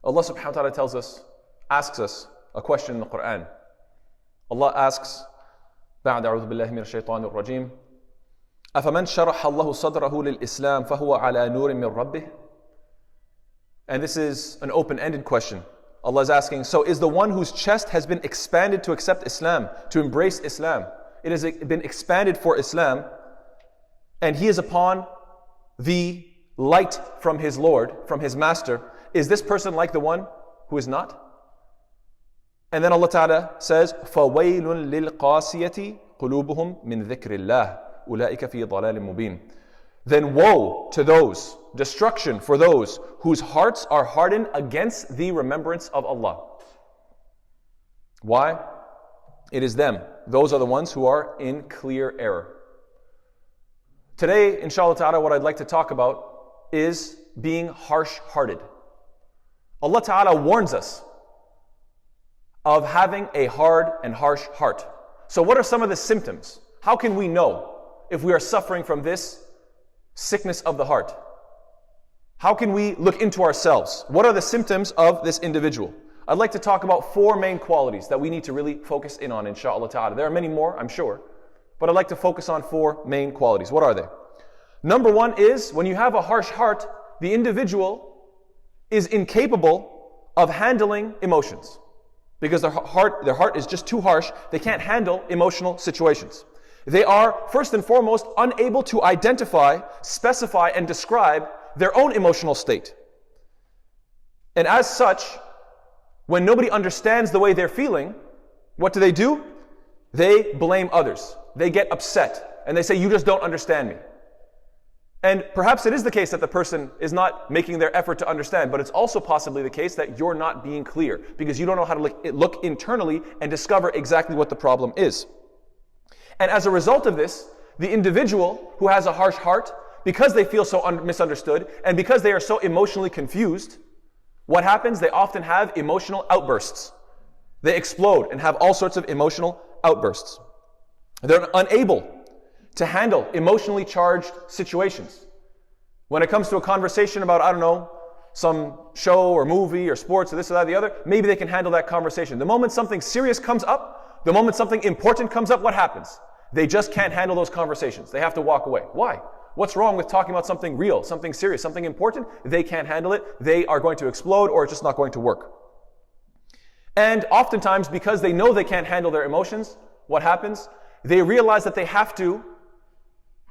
Allah subhanahu wa ta'ala asks us a question in the Quran. Allah asks, بعد أعوذ بالله من الشيطان الرجيم أفمن شرح الله صدره للإسلام فهو على نور من ربه. And this is an open-ended question. Allah is asking, so is the one whose chest has been expanded to accept Islam, to embrace Islam, it has been expanded for Islam, and he is upon the light from his Lord, from his Master, is this person like the one who is not? And then Allah Ta'ala says, فَوَيْلٌ لِلْقَاسِيَةِ قُلُوبُهُمْ مِنْ ذِكْرِ اللَّهِ أُولَٰئِكَ فِي ضَلَالٍ مُبِينٍ. Then woe to those, destruction for those whose hearts are hardened against the remembrance of Allah. Why? It is them. Those are the ones who are in clear error. Today, inshallah ta'ala, what I'd like to talk about is being harsh-hearted. Allah Ta'ala warns us of having a hard and harsh heart. So what are some of the symptoms? How can we know if we are suffering from this sickness of the heart? How can we look into ourselves? What are the symptoms of this individual? I'd like to talk about 4 main qualities that we need to really focus in on, inshallah ta'ala. There are many more, I'm sure, but I'd like to focus on 4 main qualities. What are they? Number 1 is, when you have a harsh heart, the individual is incapable of handling emotions. Because their heart is just too harsh, they can't handle emotional situations. They are, first and foremost, unable to identify, specify, and describe their own emotional state. And as such, when nobody understands the way they're feeling, what do? They blame others. They get upset. And they say, you just don't understand me. And perhaps it is the case that the person is not making their effort to understand, but it's also possibly the case that you're not being clear because you don't know how to look internally and discover exactly what the problem is. And as a result of this, the individual who has a harsh heart, because they feel so misunderstood and because they are so emotionally confused, what happens? They often have emotional outbursts. They explode and have all sorts of emotional outbursts. They're unable to handle emotionally charged situations. When it comes to a conversation about, I don't know, some show or movie or sports or this or that or the other, maybe they can handle that conversation. The moment something serious comes up, the moment something important comes up, what happens? They just can't handle those conversations. They have to walk away. Why? What's wrong with talking about something real, something serious, something important? They can't handle it. They are going to explode or it's just not going to work. And oftentimes, because they know they can't handle their emotions, what happens? They realize that they have to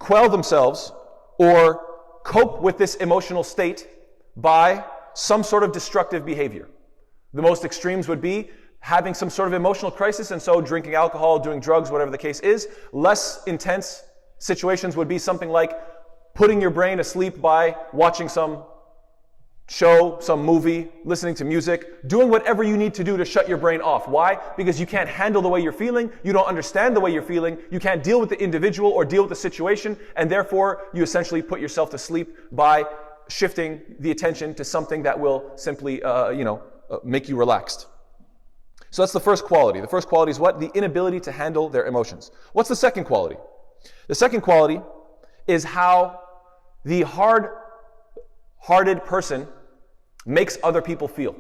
quell themselves or cope with this emotional state by some sort of destructive behavior. The most extremes would be having some sort of emotional crisis, and so drinking alcohol, doing drugs, whatever the case is. Less intense situations would be something like putting your brain asleep by watching some show, some movie, listening to music, doing whatever you need to do to shut your brain off. Why? Because you can't handle the way you're feeling, you don't understand the way you're feeling, you can't deal with the individual or deal with the situation, and therefore you essentially put yourself to sleep by shifting the attention to something that will simply, make you relaxed. So that's the first quality. The first quality is what? The inability to handle their emotions. What's the second quality? The second quality is how the hard-hearted person makes other people feel.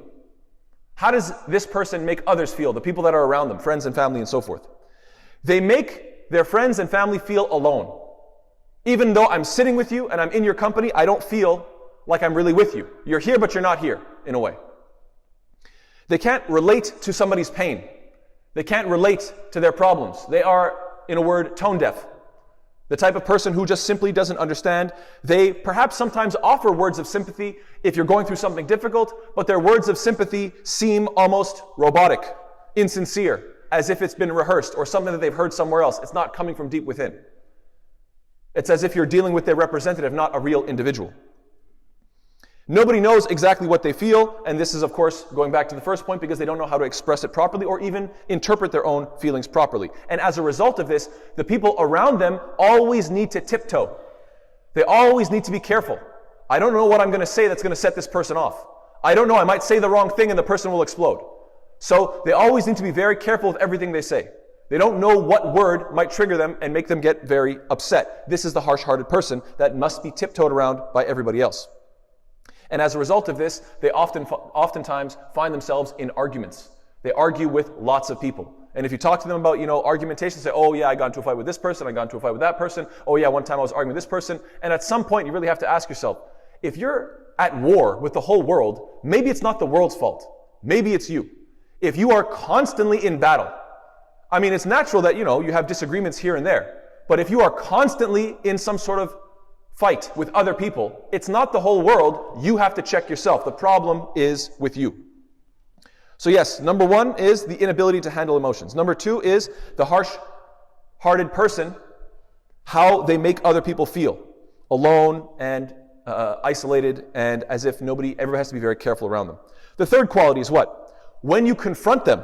How does this person make others feel? The people that are around them, friends and family and so forth. They make their friends and family feel alone. Even though I'm sitting with you and I'm in your company, I don't feel like I'm really with you. You're here, but you're not here, in a way. They can't relate to somebody's pain. They can't relate to their problems. They are, in a word, tone deaf. The type of person who just simply doesn't understand. They perhaps sometimes offer words of sympathy if you're going through something difficult, but their words of sympathy seem almost robotic, insincere, as if it's been rehearsed or something that they've heard somewhere else. It's not coming from deep within. It's as if you're dealing with their representative, not a real individual. Nobody knows exactly what they feel, and this is, of course, going back to the first point, because they don't know how to express it properly or even interpret their own feelings properly. And as a result of this, the people around them always need to tiptoe. They always need to be careful. I don't know what I'm going to say that's going to set this person off. I don't know, I might say the wrong thing and the person will explode. So they always need to be very careful with everything they say. They don't know what word might trigger them and make them get very upset. This is the harsh-hearted person that must be tiptoed around by everybody else. And as a result of this, they oftentimes find themselves in arguments. They argue with lots of people. And if you talk to them about, argumentation, say, oh yeah, I got into a fight with this person, I got into a fight with that person, oh yeah, one time I was arguing with this person. And at some point, you really have to ask yourself, if you're at war with the whole world, maybe it's not the world's fault. Maybe it's you. If you are constantly in battle, it's natural that, you have disagreements here and there. But if you are constantly in some sort of fight with other people, it's not the whole world. You have to check yourself. The problem is with you. So yes, number one is the inability to handle emotions. Number two is the harsh-hearted person, how they make other people feel. Alone and isolated, and as if nobody ever has to be very careful around them. The third quality is what? When you confront them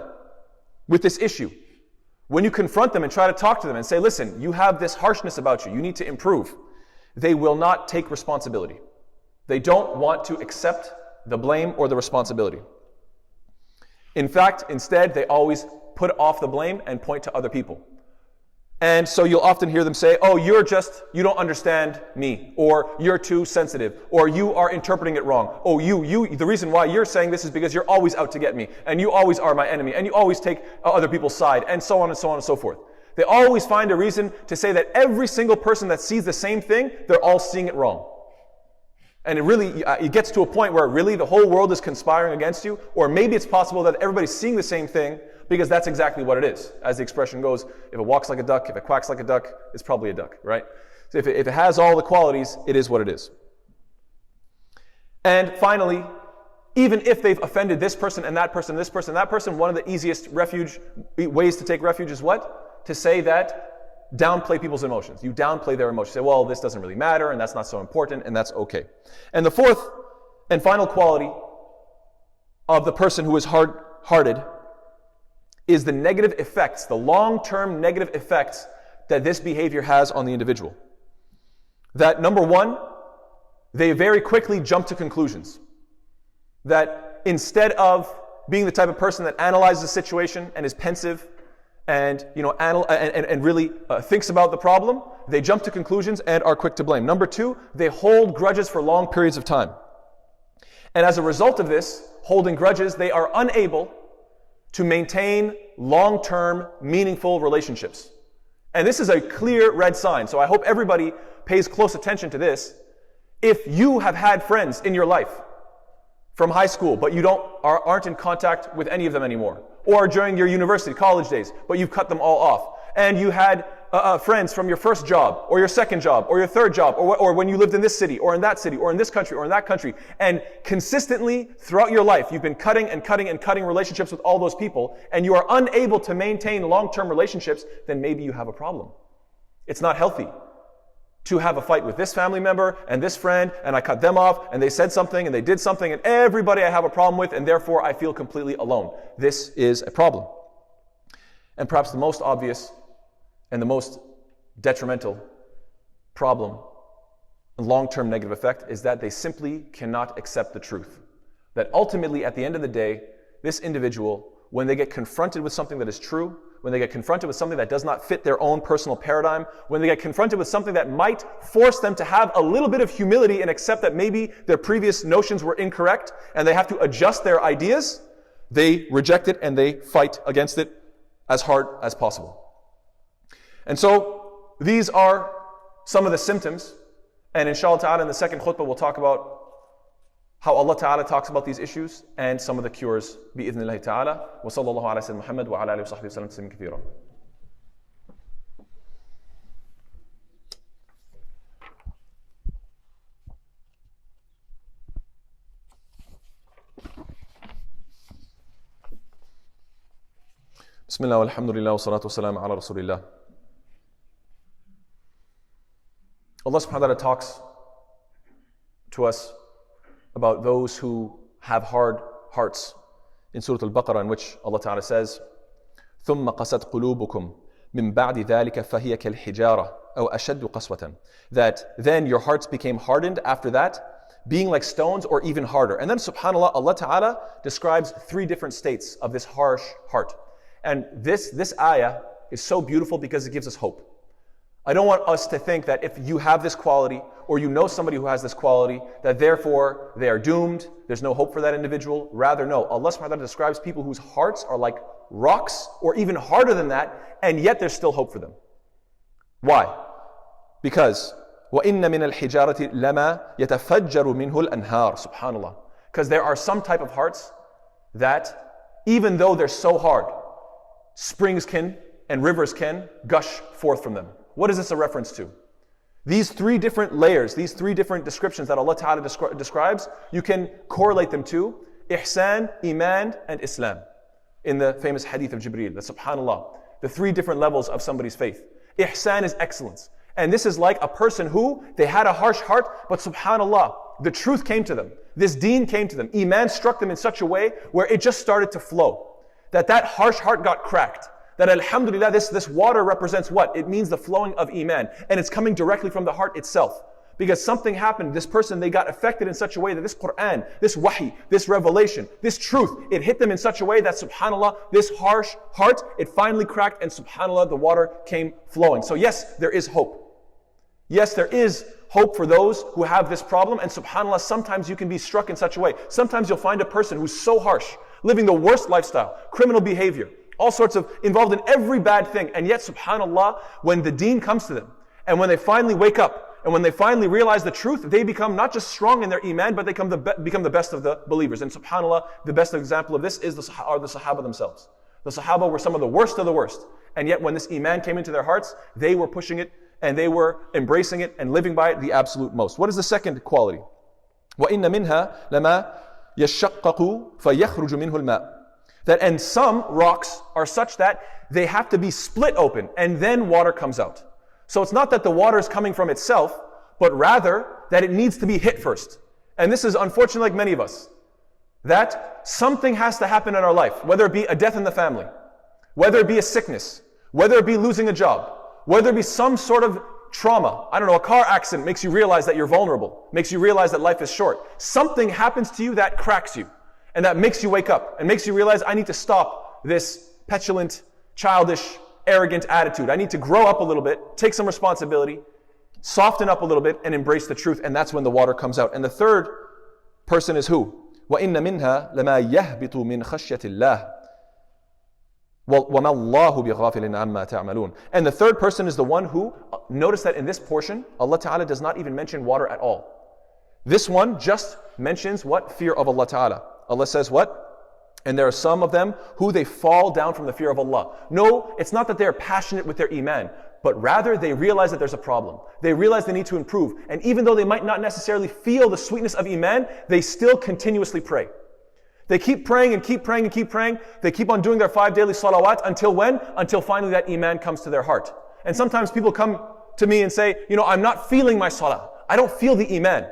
with this issue, when you confront them and try to talk to them and say, listen, you have this harshness about you, you need to improve, they will not take responsibility. They don't want to accept the blame or the responsibility. In fact, instead, they always put off the blame and point to other people. And so you'll often hear them say, oh, you don't understand me, or you're too sensitive, or you are interpreting it wrong. Oh, the reason why you're saying this is because you're always out to get me, and you always are my enemy, and you always take other people's side, and so on and so on and so forth. They always find a reason to say that every single person that sees the same thing, they're all seeing it wrong. And it gets to a point where really the whole world is conspiring against you, or maybe it's possible that everybody's seeing the same thing, because that's exactly what it is. As the expression goes, if it walks like a duck, if it quacks like a duck, it's probably a duck, right? So if it has all the qualities, it is what it is. And finally, even if they've offended this person and that person, this person, that person, one of the easiest ways to take refuge is what? To say that, downplay people's emotions. You downplay their emotions. Say, well, this doesn't really matter, and that's not so important, and that's okay. And the fourth and final quality of the person who is hard-hearted is the negative effects, the long-term negative effects that this behavior has on the individual. That number one, they very quickly jump to conclusions. That instead of being the type of person that analyzes the situation and is pensive and really thinks about the problem, they jump to conclusions and are quick to blame. Number two, they hold grudges for long periods of time. And as a result of this, holding grudges, they are unable to maintain long-term, meaningful relationships. And this is a clear red sign, so I hope everybody pays close attention to this. If you have had friends in your life from high school, but you aren't in contact with any of them anymore, or during your university, college days, but you've cut them all off, and you had friends from your first job, or your second job, or your third job, or when you lived in this city, or in that city, or in this country, or in that country, and consistently throughout your life, you've been cutting and cutting and cutting relationships with all those people, and you are unable to maintain long-term relationships, then maybe you have a problem. It's not healthy to have a fight with this family member and this friend, and I cut them off, and they said something, and they did something, and everybody I have a problem with, and therefore I feel completely alone. This is a problem. And perhaps the most obvious and the most detrimental problem and long-term negative effect is that they simply cannot accept the truth. That ultimately, at the end of the day, this individual, when they get confronted with something that is true, when they get confronted with something that does not fit their own personal paradigm, when they get confronted with something that might force them to have a little bit of humility and accept that maybe their previous notions were incorrect and they have to adjust their ideas, they reject it and they fight against it as hard as possible. And so these are some of the symptoms, and inshallah ta'ala in the second khutbah we'll talk about how Allah ta'ala talks about these issues and some of the cures bi'idhnillahi ta'ala. Wa sallallahu ala sayyidina Muhammad wa ala alihi wa sahbihi wa sallam tasliman kathira. Bismillah walhamdulillah wa salatu wa salam ala rasulillah. Allah subhanahu wa ta'ala talks to us about those who have hard hearts in Surah Al-Baqarah, in which Allah Ta'ala says, ثُمَّ قَسَتْ قُلُوبُكُمْ مِنْ بَعْدِ ذَلِكَ فَهِيَ كَالْحِجَارَةِ أَوْ أَشَدُّ قَسْوَةً. That then your hearts became hardened after that, being like stones or even harder. And then subhanAllah, Allah Ta'ala describes 3 different states of this harsh heart. And this ayah is so beautiful because it gives us hope. I don't want us to think that if you have this quality, or you know somebody who has this quality, that therefore they are doomed, there's no hope for that individual. Rather, no. Allah subhanahu wa ta'ala describes people whose hearts are like rocks, or even harder than that, and yet there's still hope for them. Why? Because وَإِنَّ مِنَ الْحِجَارَةِ لَمَا يَتَفَجَّرُ مِنْهُ الْأَنْهَارُ Subhanallah. Because there are some type of hearts that, even though they're so hard, springs can and rivers can gush forth from them. What is this a reference to? These three different layers, these three different descriptions that Allah Ta'ala describes, you can correlate them to Ihsan, Iman, and Islam. In the famous hadith of Jibreel, that subhanallah, the three different levels of somebody's faith. Ihsan is excellence. And this is like a person who, they had a harsh heart, but subhanallah, the truth came to them. This deen came to them. Iman struck them in such a way where it just started to flow. That harsh heart got cracked. That alhamdulillah, this water represents what? It means the flowing of Iman. And it's coming directly from the heart itself. Because something happened, this person, they got affected in such a way that this Quran, this wahi, this revelation, this truth, it hit them in such a way that subhanallah, this harsh heart, it finally cracked and subhanallah, the water came flowing. So yes, there is hope. Yes, there is hope for those who have this problem. And subhanallah, sometimes you can be struck in such a way. Sometimes you'll find a person who's so harsh, living the worst lifestyle, criminal behavior, all sorts of, involved in every bad thing. And yet, subhanallah, when the deen comes to them, and when they finally wake up, and when they finally realize the truth, they become not just strong in their iman, but they become the best of the believers. And subhanallah, the best example of this is are the Sahaba themselves. The Sahaba were some of the worst of the worst. And yet when this iman came into their hearts, they were pushing it, and they were embracing it, and living by it the absolute most. What is the second quality? وَإِنَّ مِنْهَا لَمَا يَشَّقَّقُ فَيَخْرُجُ مِنْهُ الْمَاءُ. And some rocks are such that they have to be split open, and then water comes out. So it's not that the water is coming from itself, but rather that it needs to be hit first. And this is unfortunately like many of us, that something has to happen in our life, whether it be a death in the family, whether it be a sickness, whether it be losing a job, whether it be some sort of trauma. I don't know, a car accident makes you realize that you're vulnerable, makes you realize that life is short. Something happens to you that cracks you, and that makes you wake up, and makes you realize, I need to stop this petulant, childish, arrogant attitude. I need to grow up a little bit, take some responsibility, soften up a little bit, and embrace the truth. And that's when the water comes out. And the third person is who? وَإِنَّ مِنْهَا لَمَا يَهْبِطُ مِنْ خَشْيَةِ اللَّهِ وَمَا اللَّهُ بِغَافِلٍ عَمَّا تَعْمَلُونَ. And the third person is the one who, notice that in this portion, Allah Ta'ala does not even mention water at all. This one just mentions what? Fear of Allah Ta'ala. Allah says what? And there are some of them who they fall down from the fear of Allah. No, it's not that they're passionate with their iman, but rather they realize that there's a problem. They realize they need to improve. And even though they might not necessarily feel the sweetness of iman, they still continuously pray. They keep praying and keep praying and keep praying. They keep on doing their 5 daily salawat until when? Until finally that iman comes to their heart. And sometimes people come to me and say, I'm not feeling my salah. I don't feel the iman.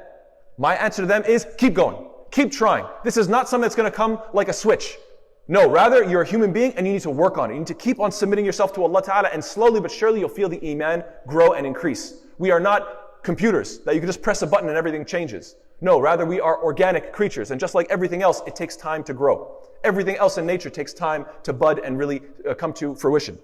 My answer to them is, keep going. Keep trying. This is not something that's going to come like a switch. No, rather you're a human being and you need to work on it. You need to keep on submitting yourself to Allah Ta'ala, and slowly but surely you'll feel the iman grow and increase. We are not computers that you can just press a button and everything changes. No, rather we are organic creatures, and just like everything else, it takes time to grow. Everything else in nature takes time to bud and really come to fruition.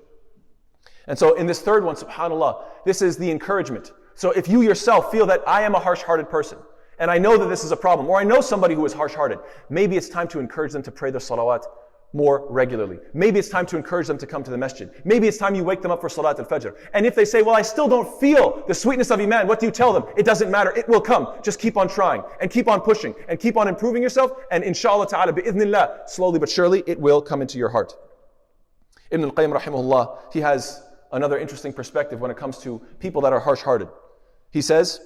And so in this third one, subhanAllah, this is the encouragement. So if you yourself feel that I am a harsh-hearted person, and I know that this is a problem, or I know somebody who is harsh-hearted, maybe it's time to encourage them to pray their salawat more regularly. Maybe it's time to encourage them to come to the masjid. Maybe it's time you wake them up for salat al-fajr. And if they say, well, I still don't feel the sweetness of iman, what do you tell them? It doesn't matter. It will come. Just keep on trying, and keep on pushing, and keep on improving yourself, and inshallah ta'ala, bi'idhnillah, slowly but surely, it will come into your heart. Ibn al-Qayyim rahimahullah, he has another interesting perspective when it comes to people that are harsh-hearted. He says,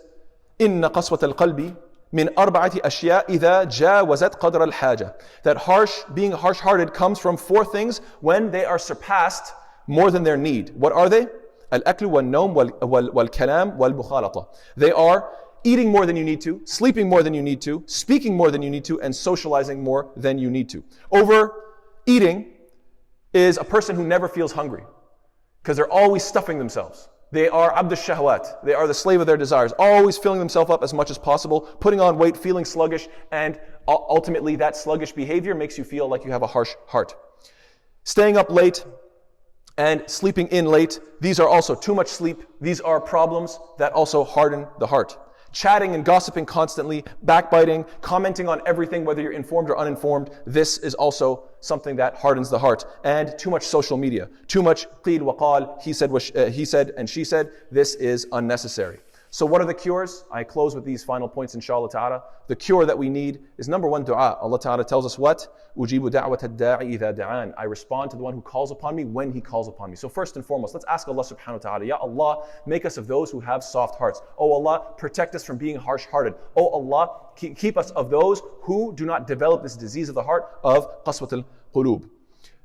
إن قسوة القلب من أربعة أشياء إذا جاوزت قدر الحاجة. That being harsh-hearted comes from 4 things when they are surpassed more than their need. What are they? الأكل والنوم والكلام والمخالطة. They are eating more than you need to, sleeping more than you need to, speaking more than you need to, and socializing more than you need to. Overeating is a person who never feels hungry because they're always stuffing themselves. They are abd al-shahwat. They are the slave of their desires, always filling themselves up as much as possible, putting on weight, feeling sluggish, and ultimately that sluggish behavior makes you feel like you have a harsh heart. Staying up late and sleeping in late. These are also too much sleep. These are problems that also harden the heart. Chatting and gossiping constantly, backbiting, commenting on everything, whether you're informed or uninformed. This is also something that hardens the heart. And too much social media. Too much qeel wa qal, he said and she said. This is unnecessary. So what are the cures? I close with these final points, inshallah ta'ala. The cure that we need is number one, dua. Allah ta'ala tells us what? أُجِيبُ دَعْوَةَ الدَّاعِ إِذَا دَعَانِ. I respond to the one who calls upon me when he calls upon me. So first and foremost, let's ask Allah subhanahu wa ta'ala, Ya Allah, make us of those who have soft hearts. Oh Allah, protect us from being harsh-hearted. Oh Allah, keep us of those who do not develop this disease of the heart of qaswat al-qulub.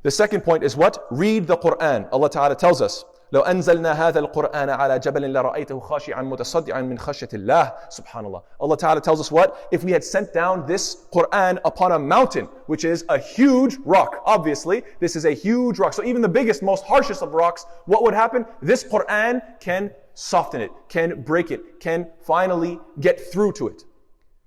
The second point is what? Read the Quran. Allah ta'ala tells us, لو أنزلنا هذا القرآن على جبل لرأيته خاشعا متصدعا من خشية الله. Subhanallah. Allah Ta'ala tells us what? If we had sent down this Quran upon a mountain, which is a huge rock, obviously, this is a huge rock. So even the biggest, most harshest of rocks, what would happen? This Quran can soften it, can break it, can finally get through to it.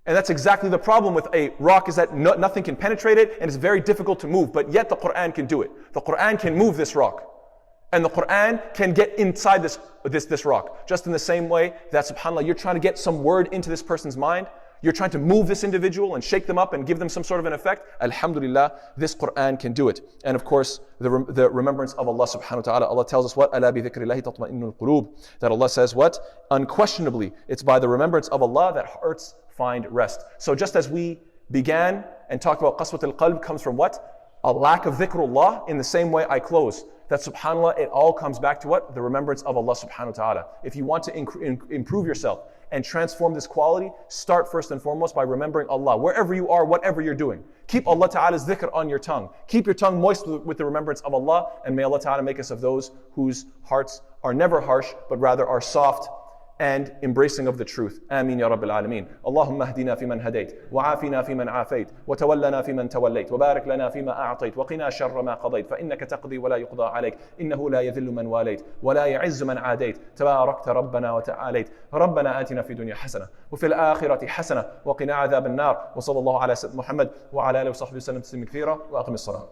And that's exactly the problem with a rock, is that nothing can penetrate it and it's very difficult to move. But yet the Quran can do it. The Quran can move this rock. And the Quran can get inside this rock. Just in the same way that, subhanAllah, you're trying to get some word into this person's mind. You're trying to move this individual and shake them up and give them some sort of an effect. Alhamdulillah, this Quran can do it. And of course, the remembrance of Allah subhanahu wa ta'ala. Allah tells us what? أَلَا بِذِكْرِ اللَّهِ تَطْمَئِنُّ الْقُلُوبِ. That Allah says what? Unquestionably, it's by the remembrance of Allah that hearts find rest. So just as we began and talked about qaswat al-qalb comes from what? A lack of dhikrullah. In the same way I close. That subhanAllah, it all comes back to what? The remembrance of Allah subhanahu wa ta'ala. If you want to improve yourself and transform this quality, start first and foremost by remembering Allah. Wherever you are, whatever you're doing. Keep Allah ta'ala's dhikr on your tongue. Keep your tongue moist with the remembrance of Allah, and may Allah ta'ala make us of those whose hearts are never harsh, but rather are soft and embracing of the truth. Ameen ya Rabbil Alameen. Allahumma ahdina fi man hadayt, wa afina fi man afayt, wa tawallana fi man tawallayt, wa barik lana fi ma a'tayt, wa qina sharra ma qadayt, fa innaka taqdi wa la yuqda alayk, innahu la yadhillu man walayt, wa la ya'izzu man adayt, tabarakta rabbana wa ta'alayt, rabbana atina fi dunya hasana, wa fil akhirati hasana, wa qina adhab an-nar, wa sallallahu ala sayyidina Muhammad, wa ala alihi wa sahbihi sallam tasliman kathira, wa aqim as-salat.